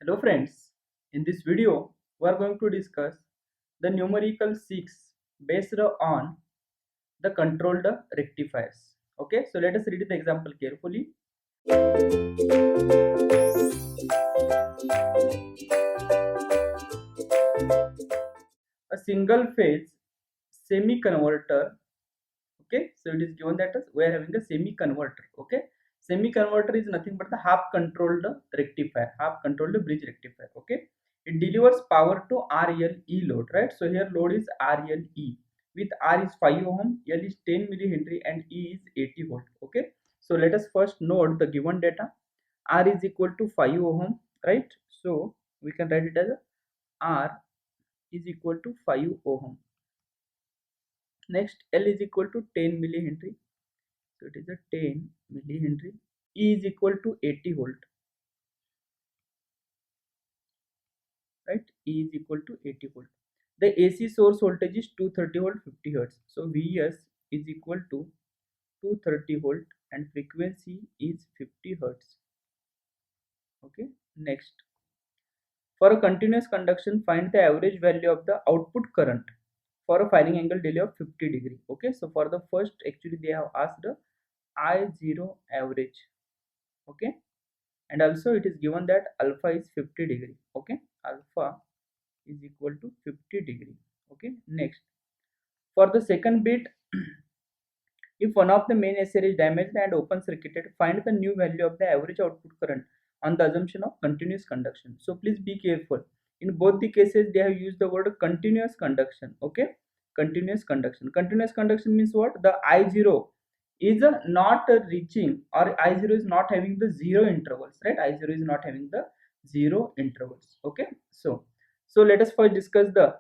Hello friends, in this video we are going to discuss the numerical 6 based on the controlled rectifiers. Okay, so let us read the example carefully. A single phase semi converter. Okay, so it is given that we are having a semi converter. Okay, semi converter is nothing but the half controlled rectifier, half controlled bridge rectifier. Okay, it delivers power to RLE load, right? So here load is RLE with R is 5 ohm, L is 10 millihenry and E is 80 volt. Okay, so let us first note the given data. R is equal to 5 ohm, right? So we can write it as R is equal to 5 ohm. Next, L is equal to 10 millihenry. So it is a 10 millihenry. E is equal to 80 volt, right? E is equal to 80 volt. The AC source voltage is 230 volt 50 hertz. So Vs is equal to 230 volt and frequency is 50 hertz. Okay. Next, for a continuous conduction, find the average value of the output current for a firing angle delay of 50 degree. Okay. So for the first, actually they have asked I0 average. Okay, and also it is given that alpha is 50 degree. Okay, alpha is equal to 50 degree. Okay, next, for the second bit, if one of the main SR is damaged and open circuited, find the new value of the average output current on the assumption of continuous conduction. So please be careful, in both the cases they have used the word continuous conduction. Okay, continuous conduction means what? The I0 is not reaching, or I0 is not having the zero intervals, right? I0 is not having the zero intervals. Okay, so let us first discuss the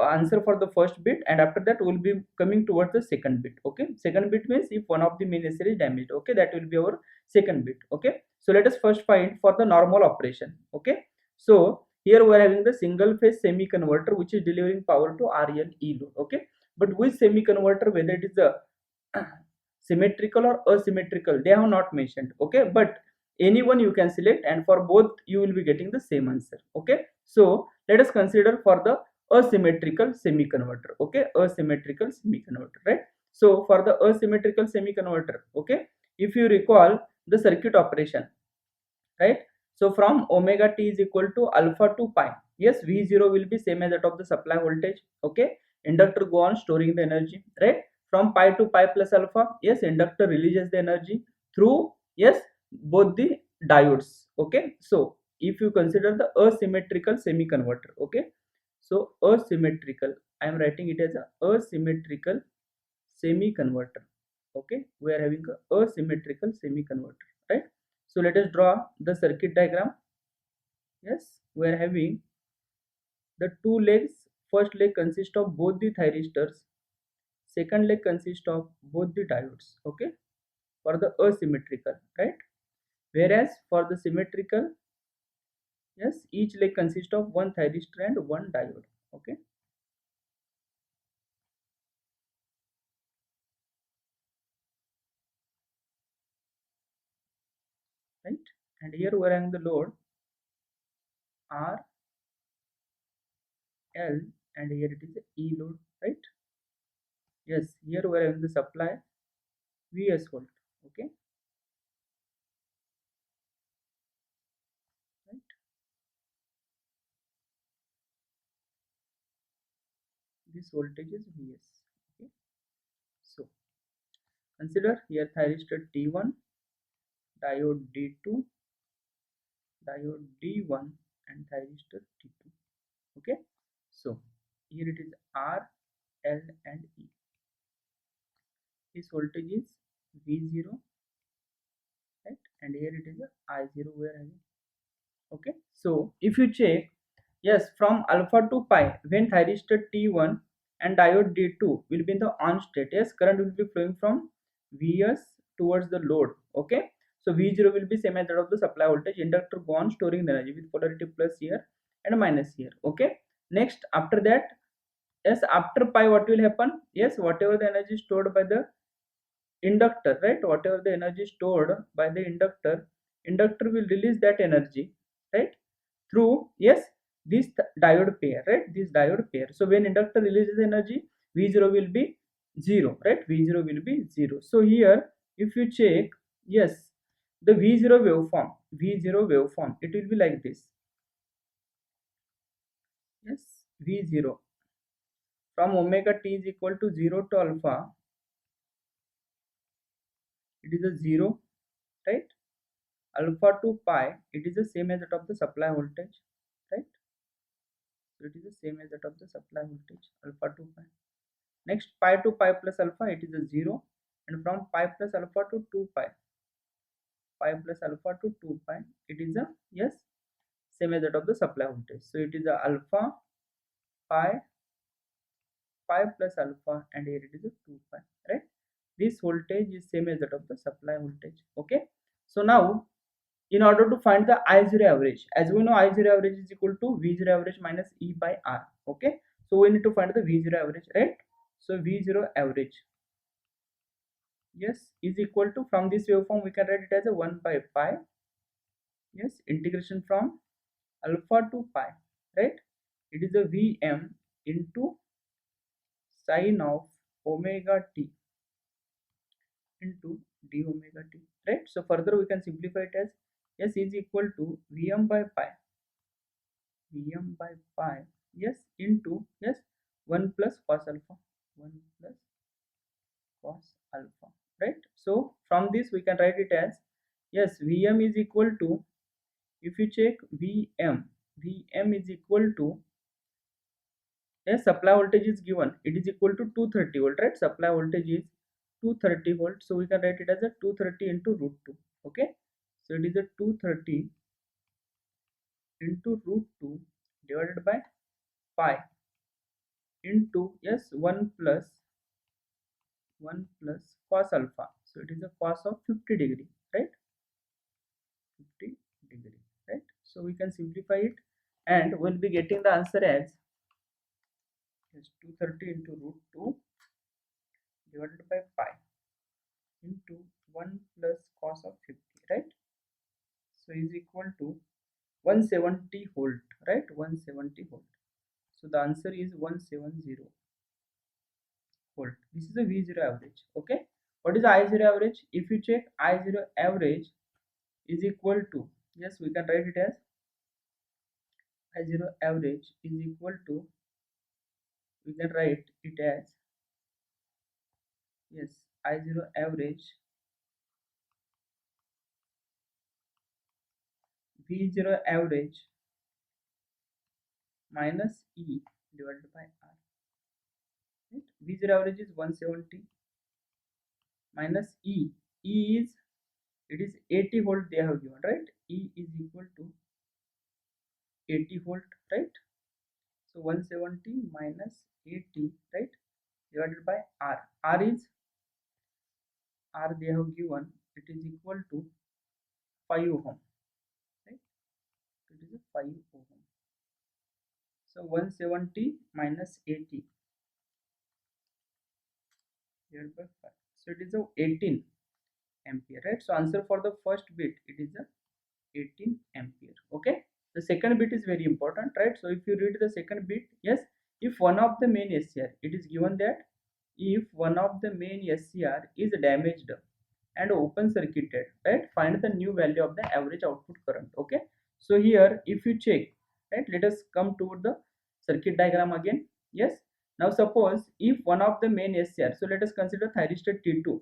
answer for the first bit, and after that we'll be coming towards the second bit. Okay, second bit means if one of the main SR is damaged. Okay, that will be our second bit. Okay, so let us first find for the normal operation. Okay, so here we are having the single phase semi converter which is delivering power to RLE load. Okay, but which semi converter, whether it is a symmetrical or asymmetrical, they have not mentioned. Okay, but anyone you can select, and for both you will be getting the same answer. Okay, so let us consider for the asymmetrical semi converter. Okay, asymmetrical semi converter, right? So for the asymmetrical semi converter, okay, if you recall the circuit operation, right? So from omega t is equal to alpha to pi, yes, V0 will be same as that of the supply voltage. Okay, inductor go on storing the energy, right? From pi to pi plus alpha, yes, inductor releases the energy through, yes, both the diodes. Okay, so if you consider the asymmetrical semi converter, okay, so asymmetrical, I am writing it as a asymmetrical semi converter. Okay, we are having a asymmetrical semi converter, right? So let us draw the circuit diagram. Yes, we are having the two legs. First leg consists of both the thyristors, second leg consists of both the diodes. Okay, for the asymmetrical, right? Whereas for the symmetrical, yes, each leg consists of one thyristor and one diode. Okay, right? And here we are having the load R, L, and here it is a E load, right? Yes, here we are having the supply Vs volt. Okay, right? This voltage is Vs. Okay, so consider here thyristor T1, diode D2, diode D1, and thyristor T2. Okay, so here it is R, L, and E. This voltage is V0, right? And here it is I0 we are having. Okay, so if you check, yes, from alpha to pi, when thyristor T1 and diode D2 will be in the on state, yes, current will be flowing from Vs towards the load. Okay, so V0 will be same as that of the supply voltage. Inductor go on storing the energy with polarity plus here and minus here. Okay, next after that, yes, after pi what will happen? Yes, whatever the energy stored by the inductor, right? Whatever the energy stored by the inductor will release that energy, right? through, yes, this diode pair, right? This diode pair. So when inductor releases energy, V0 will be 0, right? V0 will be 0. So here if you check, yes, the V0 waveform, it will be like this. Yes, V0 from omega t is equal to 0 to alpha, it is a 0, right? Alpha to pi, it is the same as that of the supply voltage, right? So it is the same as that of the supply voltage, alpha to pi. Next, pi to pi plus alpha, it is a 0, and from pi plus alpha to 2 pi, pi plus alpha to 2 pi, it is a, yes, same as that of the supply voltage. So it is a alpha, pi, pi plus alpha, and here it is a 2 pi, right? This voltage is same as that of the supply voltage. Okay. So now in order to find the I0 average, as we know I0 average is equal to V0 average minus E by R. Okay. So we need to find the V0 average, right? So V0 average, yes, is equal to, from this waveform we can write it as a 1 by pi, yes, integration from alpha to pi, right? It is a Vm into sine of omega t into d omega t, right? So further we can simplify it as, yes, is equal to Vm by pi, yes, into, yes, 1 plus cos alpha, 1 plus cos alpha, right? So from this we can write it as, yes, Vm is equal to, if you check Vm is equal to, yes, supply voltage is given, it is equal to 230 volt, right? Supply voltage is 230 volt, so we can write it as a 230 into root 2. Okay, so it is a 230 into root 2 divided by pi into, yes, 1 plus cos alpha, so it is a cos of 50 degree, right? 50 degree, right? So we can simplify it and we'll be getting the answer as, yes, 230 into root 2 divided by pi into 1 plus cos of 50, right? So is equal to 170 volt, right? 170 volt. So the answer is 170 volt. This is a V0 average. Okay. What is I0 average? If you check, I0 average is equal to, yes, we can write it as I0 average is equal to, we can write it as, yes, I0 average V0 average minus E divided by R. Right? V0 average is 170 minus E. E is, it is 80 volt they have given, right? E is equal to 80 volt, right? So 170 minus 80, right, divided by R. R is, R they have given, it is equal to 5 ohm, right? It is a 5 ohm. So 170 minus 80 divided by 5. So it is a 18 ampere, right? So answer for the first bit, it is a 18 ampere. Okay. The second bit is very important, right? So if you read the second bit, yes, if one of the main SCR, it is given that if one of the main SCR is damaged and open circuited, right, find the new value of the average output current. Okay. So here if you check, right, let us come to the circuit diagram again. Yes, now suppose if one of the main SCR, so let us consider thyristor T2,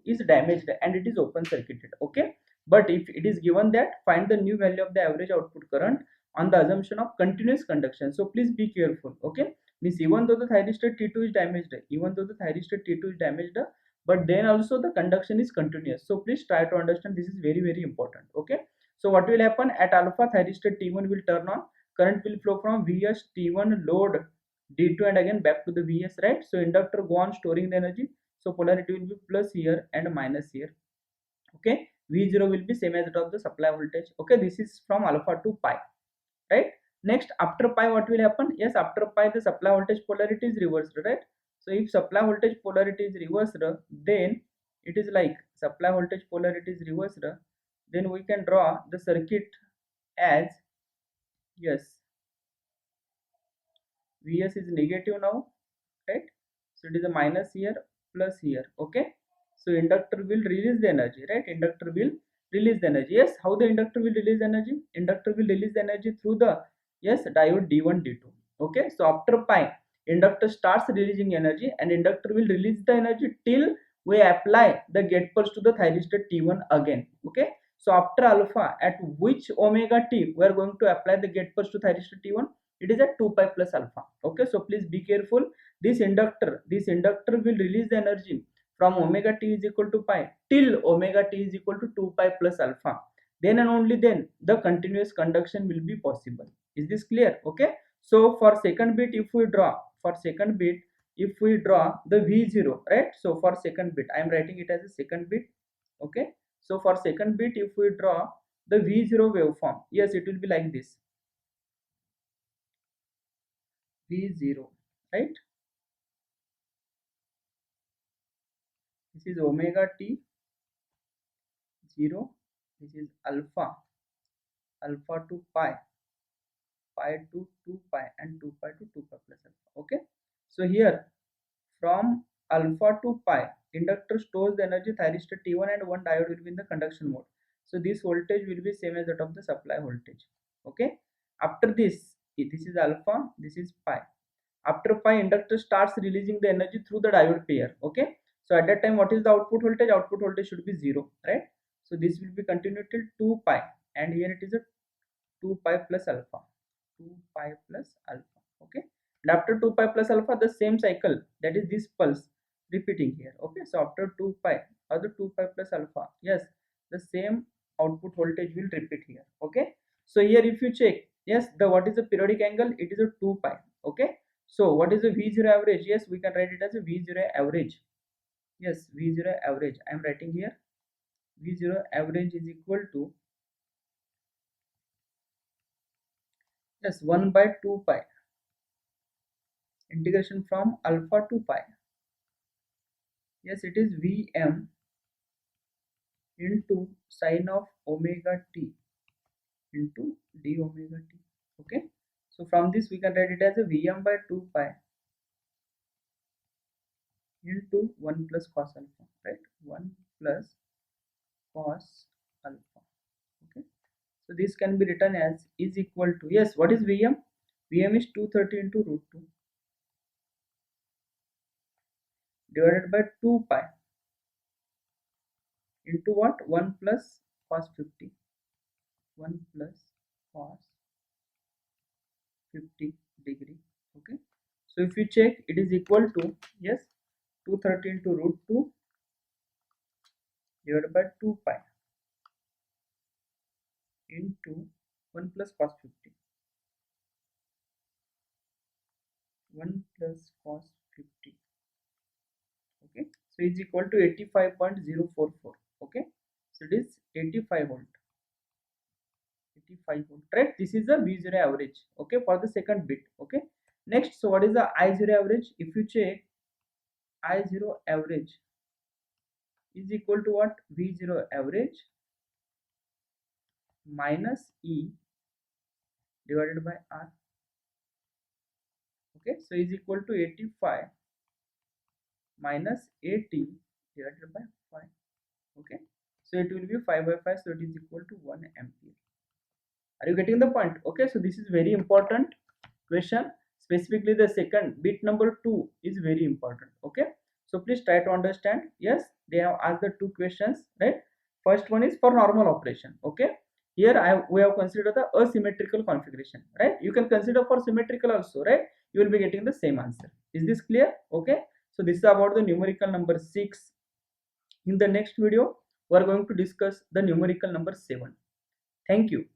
is damaged and it is open circuited. Okay, but if it is given that find the new value of the average output current on the assumption of continuous conduction, so please be careful. Okay, means even though the thyristor T2 is damaged, but then also the conduction is continuous, so please try to understand, this is very very important. Okay, so what will happen at alpha, thyristor T1 will turn on, current will flow from Vs T1 load D2 and again back to the Vs, right? So inductor go on storing the energy, so polarity will be plus here and minus here. Okay, V0 will be same as that of the supply voltage. Okay, this is from alpha to pi, right? Next, after pi what will happen? Yes, after pi the supply voltage polarity is reversed, right? So if supply voltage polarity is reversed, then it is like supply voltage polarity is reversed, then we can draw the circuit as, yes, Vs is negative now, right? So it is a minus here plus here. Okay, so inductor will release the energy, right? Inductor will release the energy. Yes, how the inductor will release energy? Inductor will release the energy through the, yes, diode D1 D2. Okay, so after pi, inductor starts releasing energy, and inductor will release the energy till we apply the gate pulse to the thyristor T1 again. Okay, so after alpha, at which omega t we are going to apply the gate pulse to thyristor T1? It is at 2 pi plus alpha. Okay, so please be careful. This inductor will release the energy from omega t is equal to pi till omega t is equal to 2 pi plus alpha. Then and only then the continuous conduction will be possible. Is this clear? Okay, so for second bit, if we draw, the v0, right? So for second bit, I am writing it as a second bit. Okay, so for second bit, if we draw the v0 waveform, yes, it will be like this. V0, right? This is omega t 0. This is alpha to pi, pi to 2 pi, and 2 pi to 2 pi plus alpha. Okay, so here from alpha to pi, inductor stores the energy thyristor T1, and one diode will be in the conduction mode. So this voltage will be same as that of the supply voltage. Okay, after this, this is alpha, this is pi. After pi, inductor starts releasing the energy through the diode pair. Okay, so at that time, what is the output voltage? Output voltage should be 0, right? So this will be continued till 2 pi, and here it is a 2 pi plus alpha, 2 pi plus alpha. Okay, and after 2 pi plus alpha, the same cycle, that is this pulse repeating here. Okay, so after 2 pi or the 2 pi plus alpha, yes, the same output voltage will repeat here. Okay, so here if you check, yes, the what is the periodic angle? It is a 2 pi. Okay, so what is the v0 average? Yes, we can write it as a v0 average. Yes, v0 average, I am writing here. V0 average is equal to, yes, 1 by 2 pi integration from alpha to pi. Yes, it is Vm into sine of omega t into d omega t. Okay, so from this we can write it as a Vm by 2 pi into 1 plus cos alpha, right? 1 plus cos alpha. Okay, so this can be written as is equal to, yes, what is Vm? Vm is 230 into root 2 divided by 2 pi into what? 1 plus cos 50, 1 plus cos 50 degree. Okay, so if you check, it is equal to, yes, 230 into root 2 divided by 2 pi into 1 plus cos 50, 1 plus cos 50. Okay, so is equal to 85.044. Okay, so it is 85 volt, 85 volt, right? This is the V0 average. Okay, for the second bit. Okay, next, so what is the I0 average? If you check, I0 average is equal to what? V0 average minus E divided by R. Okay, so is equal to 85 minus 80 divided by 5. Okay, so it will be 5 by 5, so it is equal to 1 ampere. Are you getting the point? Okay, so this is very important question. Specifically the second bit number 2 is very important. Okay, so please try to understand. Yes, they have asked the two questions, right? First one is for normal operation. Okay, here we have considered the asymmetrical configuration, right? You can consider for symmetrical also, right? You will be getting the same answer. Is this clear? Okay, so this is about the numerical number 6. In the next video, we are going to discuss the numerical number 7. Thank you.